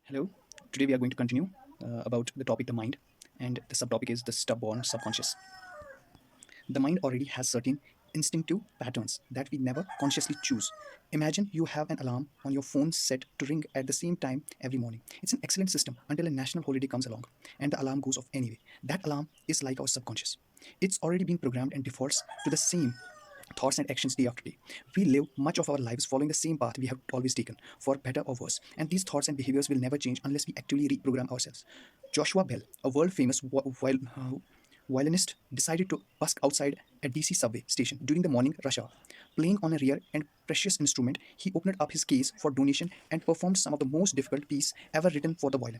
Hello. Today we are going to continue about the topic the mind, and the subtopic is the stubborn subconscious. The mind already has certain instinctive patterns that we never consciously choose. Imagine you have an alarm on your phone set to ring at the same time every morning. It's an excellent system until a national holiday comes along and the alarm goes off anyway. That alarm is like our subconscious. It's already been programmed and defaults to the same thoughts and actions day after day. We live much of our lives following the same path we have always taken, for better or worse. And these thoughts and behaviors will never change unless we actively reprogram ourselves. Joshua Bell, a world famous violinist, decided to busk outside a DC subway station during the morning rush hour. Playing on a rare and precious instrument, he opened up his case for donation and performed some of the most difficult piece ever written for the violin.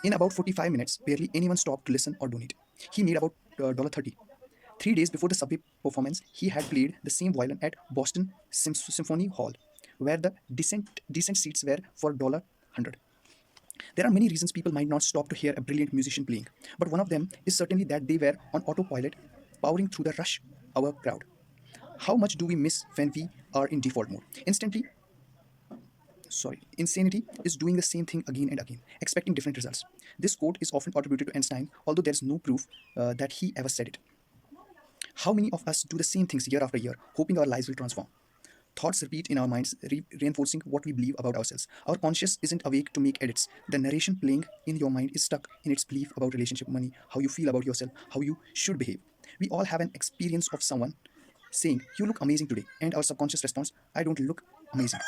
In about 45 minutes, barely anyone stopped to listen or donate. He made about $30. 3 days before the subway performance, he had played the same violin at Boston Symphony Hall, where the decent seats were for $100. There are many reasons people might not stop to hear a brilliant musician playing, but one of them is certainly that they were on autopilot, powering through the rush hour crowd. How much do we miss when we are in default mode? Insanity is doing the same thing again and again, expecting different results. This quote is often attributed to Einstein, although there is no proof that he ever said it. How many of us do the same things year after year, hoping our lives will transform? Thoughts repeat in our minds, reinforcing what we believe about ourselves. Our conscious isn't awake to make edits. The narration playing in your mind is stuck in its belief about relationship, money, how you feel about yourself, how you should behave. We all have an experience of someone saying, "You look amazing today," and our subconscious response, "I don't look amazing."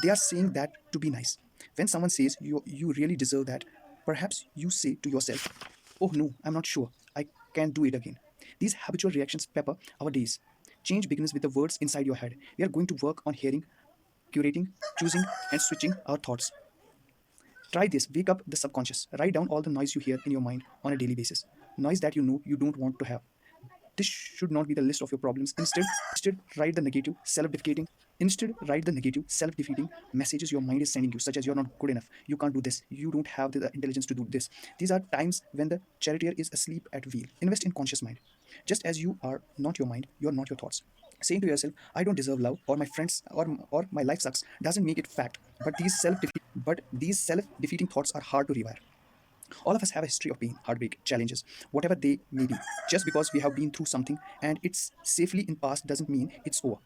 They are saying that to be nice. When someone says, you really deserve that, perhaps you say to yourself, "Oh no, I'm not sure. I can do it again." These habitual reactions pepper our days. Change begins with the words inside your head. We are going to work on hearing, curating, choosing, and switching our thoughts. Try this. Wake up the subconscious. Write down all the noise you hear in your mind on a daily basis. Noise that you know you don't want to have. This should not be the list of your problems. Write the negative, self-defeating. Instead, write the negative, self-defeating messages your mind is sending you, such as "You're not good enough, you can't do this, you don't have the intelligence to do this." These are times when the charioteer is asleep at wheel. Invest in conscious mind. Just as you are not your mind, you are not your thoughts. Saying to yourself, "I don't deserve love," or "my friends," or "my life sucks," doesn't make it fact. But these self-defeating thoughts are hard to rewire. All of us have a history of pain, heartbreak, challenges, whatever they may be. Just because we have been through something and it's safely in past doesn't mean it's over.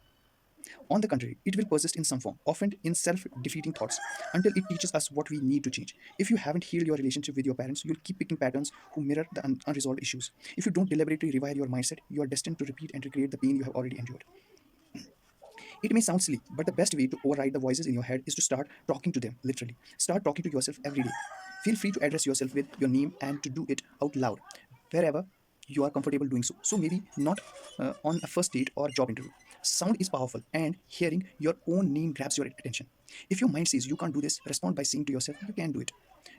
On the contrary, it will persist in some form, often in self-defeating thoughts, until it teaches us what we need to change. If you haven't healed your relationship with your parents, you'll keep picking patterns who mirror the unresolved issues. If you don't deliberately rewire your mindset, you are destined to repeat and recreate the pain you have already endured. It may sound silly, but the best way to override the voices in your head is to start talking to them, literally. Start talking to yourself every day. Feel free to address yourself with your name and to do it out loud, wherever you are comfortable doing so. So maybe not on a first date or job interview. Sound is powerful, and hearing your own name grabs your attention. If your mind says you can't do this, respond by saying to yourself, "You can do it.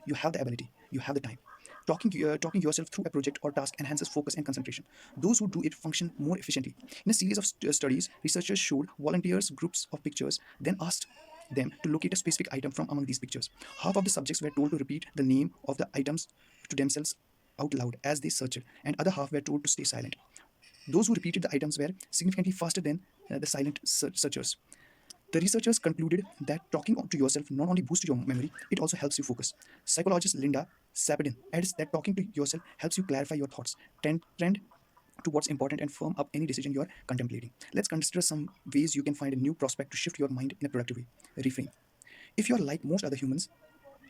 You have the ability. You have the time." Talking yourself through a project or task enhances focus and concentration. Those who do it function more efficiently. In a series of studies, researchers showed volunteers groups of pictures, then asked them to locate a specific item from among these pictures. Half of the subjects were told to repeat the name of the items to themselves out loud as they searched, and other half were told to stay silent. Those who repeated the items were significantly faster than the silent searchers. The researchers concluded that talking to yourself not only boosts your memory, it also helps you focus. Psychologist Linda Sapedin adds that talking to yourself helps you clarify your thoughts, trend to what's important, and firm up any decision you're contemplating. Let's consider some ways you can find a new prospect to shift your mind in a productive way. Reframe. If you're like most other humans,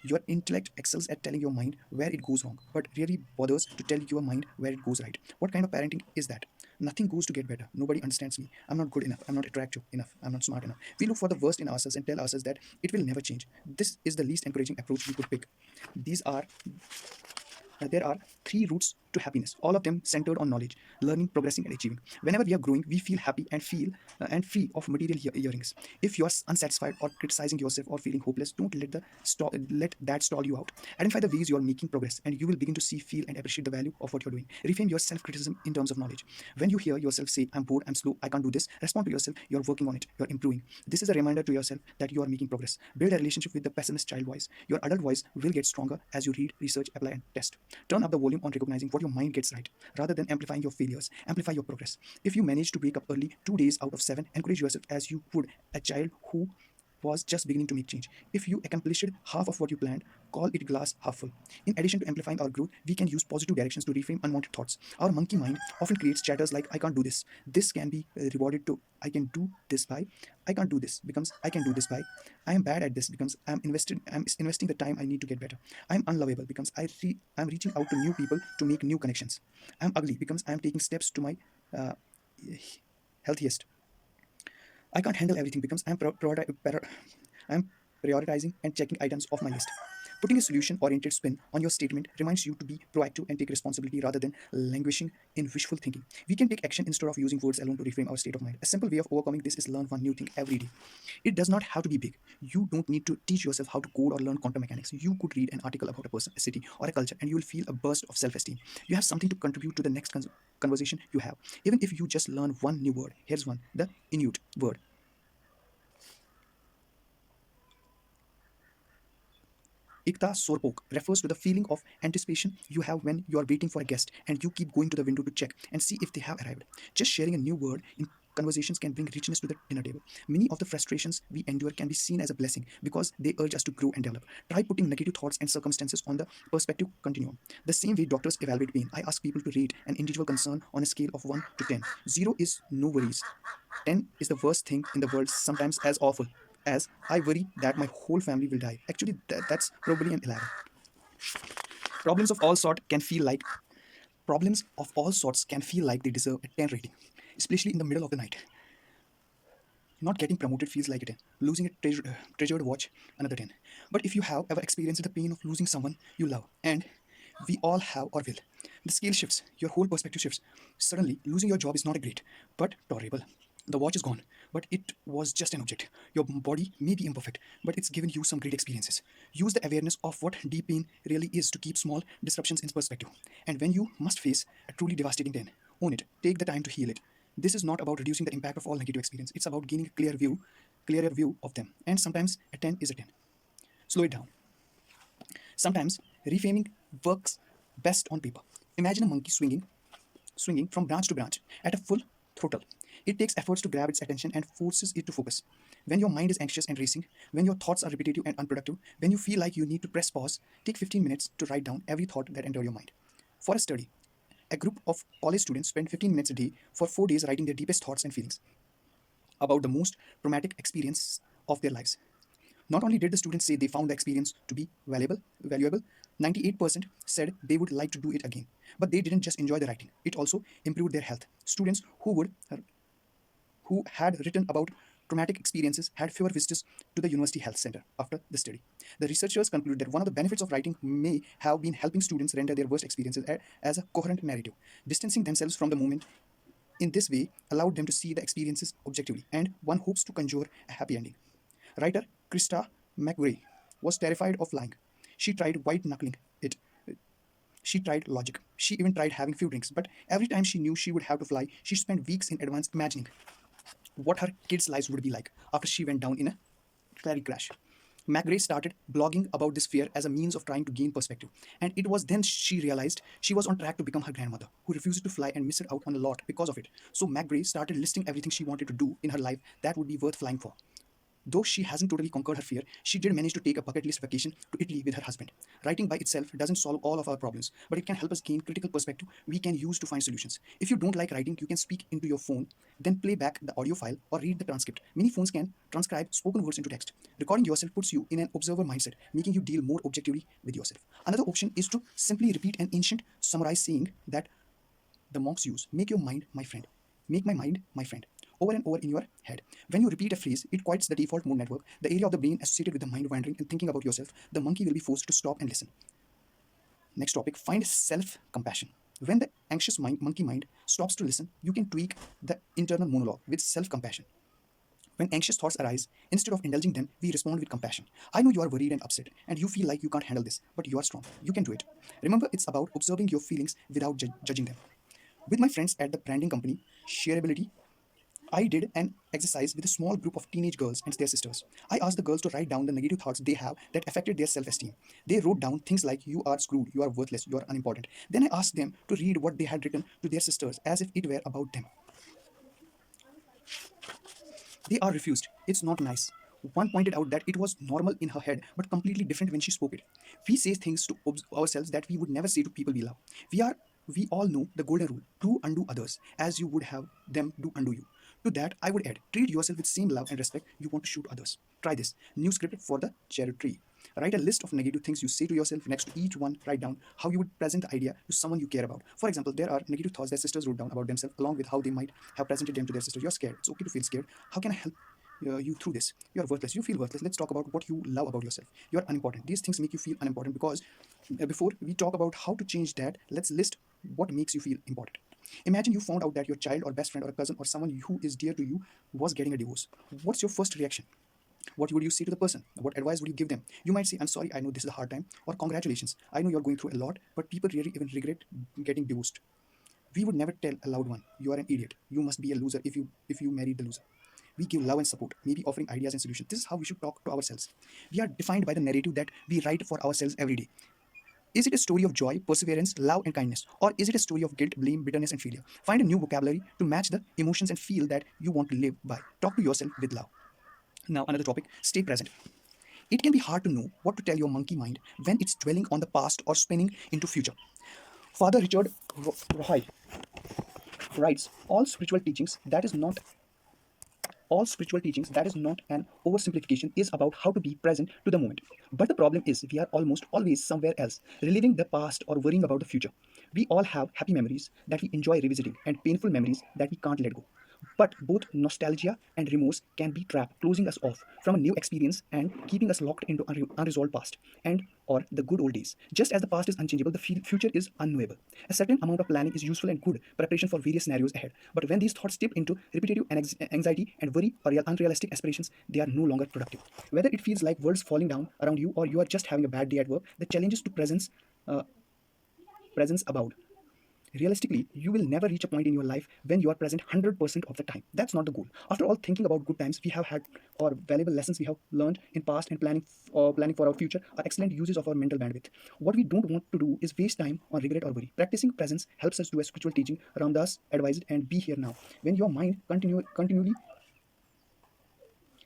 your intellect excels at telling your mind where it goes wrong, but really bothers to tell your mind where it goes right. What kind of parenting is that? Nothing goes to get better. Nobody understands me. I'm not good enough. I'm not attractive enough. I'm not smart enough. We look for the worst in ourselves and tell ourselves that it will never change. This is the least encouraging approach we could pick. These are There are three routes to happiness, all of them centered on knowledge, learning, progressing, and achieving. Whenever we are growing, we feel happy and free of material earrings. If you are unsatisfied or criticizing yourself or feeling hopeless, don't let that stall you out. Identify the ways you are making progress, and you will begin to see, feel, and appreciate the value of what you're doing. Reframe your self-criticism in terms of knowledge. When you hear yourself say, "I'm bored, I'm slow, I can't do this," respond to yourself, "You're working on it, you're improving." This is a reminder to yourself that you are making progress. Build a relationship with the pessimist child voice. Your adult voice will get stronger as you read, research, apply, and test. Turn up the volume on recognizing what your mind gets right. Rather than amplifying your failures, amplify your progress. If you manage to wake up early 2 days out of 7, encourage yourself as you would a child who was just beginning to make change. If you accomplished half of what you planned, call it glass half full. In addition to amplifying our growth, we can use positive directions to reframe unwanted thoughts. Our monkey mind often creates chatters like, I can't do this. This can be rewarded to, I can do this by. I can't do this becomes, I can do this by. I am bad at this becomes, I'm investing the time I need to get better. I'm unlovable becomes, I'm reaching out to new people to make new connections. I'm ugly becomes, I'm taking steps to my uh, healthiest. I can't handle everything becomes I'm prioritizing and checking items off my list. Putting a solution oriented spin on your statement reminds you to be proactive and take responsibility rather than languishing in wishful thinking. We can take action instead of using words alone to reframe our state of mind. A simple way of overcoming this is learn one new thing every day. It does not have to be big. You don't need to teach yourself how to code or learn quantum mechanics. You could read an article about a person, a city, or a culture, and you will feel a burst of self esteem. You have something to contribute to the next conversation you have. Even if you just learn one new word, here's one, the Inuit word. Ikta Sorpok refers to the feeling of anticipation you have when you are waiting for a guest and you keep going to the window to check and see if they have arrived. Just sharing a new word in conversations can bring richness to the dinner table. Many of the frustrations we endure can be seen as a blessing because they urge us to grow and develop. Try putting negative thoughts and circumstances on the perspective continuum. The same way doctors evaluate pain, I ask people to rate an individual concern on a scale of 1 to 10. 0 is no worries. 10 is the worst thing in the world, sometimes as awful as I worry that my whole family will die. Actually, that's probably an 11. Problems of all sort can feel like Problems of all sorts can feel like they deserve a 10 rating, especially in the middle of the night. Not getting promoted feels like a 10. Losing a treasured watch, another 10. But if you have ever experienced the pain of losing someone you love, and we all have or will, the scale shifts, your whole perspective shifts. Suddenly, losing your job is not a great, but tolerable. The watch is gone, but it was just an object. Your body may be imperfect, but it's given you some great experiences. Use the awareness of what deep pain really is to keep small disruptions in perspective. And when you must face a truly devastating pain, own it. Take the time to heal it. This is not about reducing the impact of all negative experience. It's about gaining a clearer view of them. And sometimes a 10 is a 10. Slow it down. Sometimes reframing works best on paper. Imagine a monkey swinging from branch to branch at a full throttle. It takes efforts to grab its attention and forces it to focus. When your mind is anxious and racing, when your thoughts are repetitive and unproductive, when you feel like you need to press pause, take 15 minutes to write down every thought that entered your mind. For a study, a group of college students spent 15 minutes a day for 4 days writing their deepest thoughts and feelings about the most traumatic experience of their lives. Not only did the students say they found the experience to be valuable, 98% said they would like to do it again. But they didn't just enjoy the writing, it also improved their health. Students who had written about traumatic experiences had fewer visitors to the university health center after the study. The researchers concluded that one of the benefits of writing may have been helping students render their worst experiences as a coherent narrative. Distancing themselves from the moment in this way allowed them to see the experiences objectively, and one hopes to conjure a happy ending. Writer Krista McVeigh was terrified of lying. She tried white knuckling it. She tried logic. She even tried having few drinks. But every time she knew she would have to fly, she spent weeks in advance imagining what her kids' lives would be like after she went down in a ferry crash. McGray started blogging about this fear as a means of trying to gain perspective. And it was then she realized she was on track to become her grandmother, who refused to fly and missed out on a lot because of it. So McGray started listing everything she wanted to do in her life that would be worth flying for. Though she hasn't totally conquered her fear, she did manage to take a bucket list vacation to Italy with her husband. Writing by itself doesn't solve all of our problems, but it can help us gain critical perspective we can use to find solutions. If you don't like writing, you can speak into your phone, then play back the audio file or read the transcript. Many phones can transcribe spoken words into text. Recording yourself puts you in an observer mindset, making you deal more objectively with yourself. Another option is to simply repeat an ancient samurai saying that the monks use, make your mind my friend. Make my mind my friend. Over and over in your head. When you repeat a phrase, it quiets the default mode network, the area of the brain associated with the mind wandering and thinking about yourself. The monkey will be forced to stop and listen. Next topic, find self compassion. When the anxious monkey mind stops to listen, you can tweak the internal monologue with self compassion. When anxious thoughts arise, instead of indulging them, we respond with compassion. I know you are worried and upset, and you feel like you can't handle this, but you are strong. You can do it. Remember, it's about observing your feelings without judging them. With my friends at the branding company, Shareability, I did an exercise with a small group of teenage girls and their sisters. I asked the girls to write down the negative thoughts they have that affected their self esteem. They wrote down things like, you are screwed, you are worthless, you are unimportant. Then I asked them to read what they had written to their sisters as if it were about them. They are refused. It's not nice. One pointed out that it was normal in her head, but completely different when she spoke it. We say things to ourselves that we would never say to people we love. We are we all know the golden rule: do unto others as you would have them do unto you. To that, I would add: treat yourself with same love and respect you want to show to others. Try this new script for the cherry. Write a list of negative things you say to yourself. Next to each one, write down how you would present the idea to someone you care about. For example, there are negative thoughts that sisters wrote down about themselves, along with how they might have presented them to their sister. You're scared. It's okay to feel scared. How can I help you through this? You're worthless. You feel worthless. Let's talk about what you love about yourself. You're unimportant. These things make you feel unimportant because before we talk about how to change that, let's list what makes you feel important. Imagine you found out that your child or best friend or a cousin or someone who is dear to you was getting a divorce. What's your first reaction? What would you say to the person? What advice would you give them? You might say, I'm sorry, I know this is a hard time, or congratulations, I know you're going through a lot, but people really even regret getting divorced. We would never tell a loved one, you are an idiot, you must be a loser if you married the loser. We give love and support, maybe offering ideas and solutions. This is how we should talk to ourselves. We are defined by the narrative that we write for ourselves every day. Is it a story of joy, perseverance, love, and kindness? Or is it a story of guilt, blame, bitterness, and failure? Find a new vocabulary to match the emotions and feel that you want to live by. Talk to yourself with love. Now, another topic: stay present. It can be hard to know what to tell your monkey mind when it's dwelling on the past or spinning into future. Father Richard Roy writes, all spiritual teachings that is not an oversimplification is about how to be present to the moment. But the problem is we are almost always somewhere else, reliving the past or worrying about the future. We all have happy memories that we enjoy revisiting and painful memories that we can't let go. But both nostalgia and remorse can be trap, closing us off from a new experience and keeping us locked into unresolved past and or the good old days. Just as the past is unchangeable, the future is unknowable. A certain amount of planning is useful and good preparation for various scenarios ahead. But when these thoughts tip into repetitive anxiety and worry or unrealistic aspirations, they are no longer productive. Whether it feels like world's falling down around you or you are just having a bad day at work, the challenge is to uh, presence about. Realistically, you will never reach a point in your life when you are present 100% of the time. That's not the goal. After all, thinking about good times we have had or valuable lessons we have learned in past and planning for our future are excellent uses of our mental bandwidth. What we don't want to do is waste time on regret or worry. Practicing presence helps us do a spiritual teaching around us advised and be here now. When your mind continually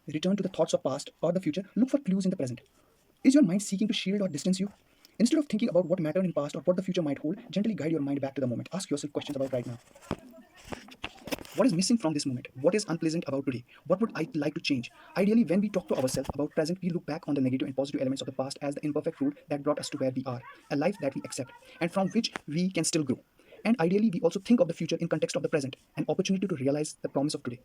return to the thoughts of past or the future, look for clues in the present. Is your mind seeking to shield or distance you? Instead of thinking about what mattered in past or what the future might hold, gently guide your mind back to the moment. Ask yourself questions about right now. What is missing from this moment? What is unpleasant about today? What would I like to change? Ideally, when we talk to ourselves about present, we look back on the negative and positive elements of the past as the imperfect route that brought us to where we are, a life that we accept, and from which we can still grow. And ideally, we also think of the future in context of the present, an opportunity to realize the promise of today.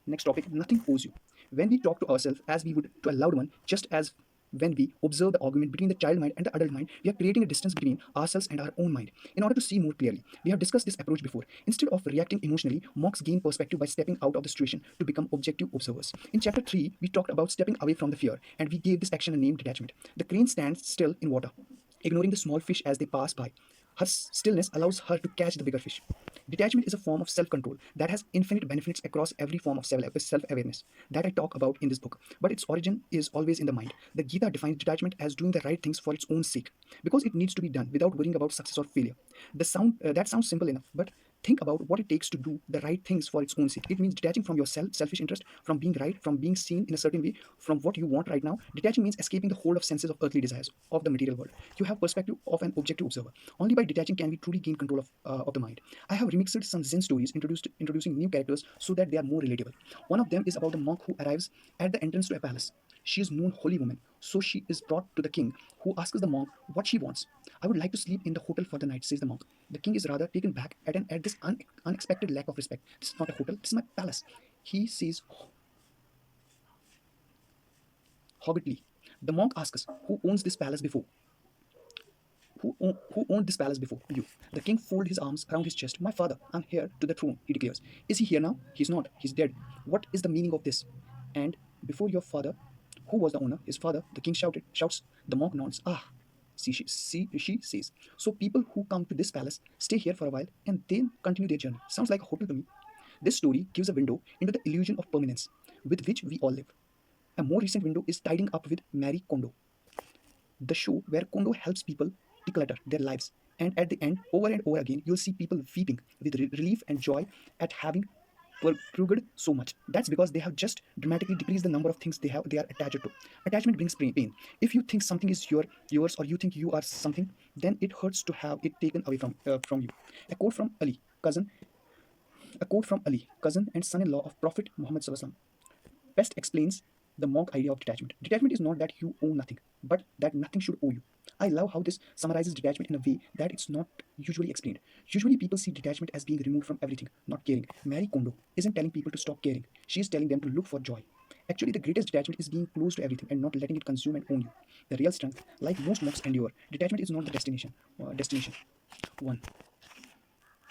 Next topic: nothing owes you. When we talk to ourselves as we would to a loved one, just as when we observe the argument between the child mind and the adult mind, we are creating a distance between ourselves and our own mind. In order to see more clearly, we have discussed this approach before. Instead of reacting emotionally, monks gain perspective by stepping out of the situation to become objective observers. In chapter 3, we talked about stepping away from the fear, and we gave this action a name: detachment. The crane stands still in water, ignoring the small fish as they pass by. Her stillness allows her to catch the bigger fish. Detachment is a form of self control that has infinite benefits across every form of self awareness that I talk about in this book. But its origin is always in the mind. The Gita defines detachment as doing the right things for its own sake, because it needs to be done without worrying about success or failure. That sounds simple enough, but think about what it takes to do the right things for its own sake. It means detaching from your selfish interest, from being right, from being seen in a certain way, from what you want right now. Detaching means escaping the hold of senses of earthly desires of the material world. You have perspective of an objective observer. Only by detaching can we truly gain control of the mind. I have remixed some Zen stories, introducing new characters so that they are more relatable. One of them is about a monk who arrives at the entrance to a palace. She is known holy woman, so she is brought to the king, who asks the monk what she wants. I would like to sleep in the hotel for the night, says the monk. The king is rather taken back at this unexpected lack of respect. This is not a hotel, this is my palace. He says hoggedly. The monk asks, who owns this palace before? Who owned this palace before you? The king folded his arms around his chest. My father, I'm heir to the throne, he declares. Is he here now? He's not. He's dead. What is the meaning of this? And before your father, who was the owner? His father, the king shouts. The monk nods. Ah, she says. So people who come to this palace stay here for a while and then continue their journey. Sounds like a hotel to me. This story gives a window into the illusion of permanence with which we all live. A more recent window is Tidying Up with Mary Kondo, the show where Kondo helps people declutter their lives. And at the end, over and over again, you'll see people weeping with relief and joy at having progressed so much. That's because they have just dramatically decreased the number of things they are attached to. Attachment brings pain. If you think something is yours, or you think you are something, then it hurts to have it taken away from you. A quote from Ali, cousin, a quote from Ali, cousin and son-in-law of Prophet Muhammad Sallallahu Alaihi Wasallam, best explains the monk idea of detachment. Detachment is not that you own nothing, but that nothing should owe you. I love how this summarizes detachment in a way that it's not usually explained. Usually, people see detachment as being removed from everything, not caring. Marie Kondo isn't telling people to stop caring, she is telling them to look for joy. Actually, the greatest detachment is being close to everything and not letting it consume and own you. The real strength, like most monks endure, detachment is not the one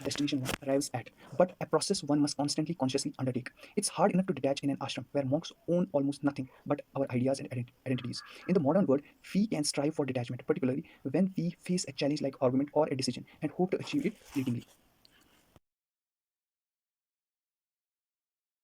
destination one arrives at, but a process one must constantly consciously undertake. It's hard enough to detach in an ashram where monks own almost nothing but our ideas and identities. In the modern world, we can strive for detachment, particularly when we face a challenge like argument or a decision, and hope to achieve it fleetingly.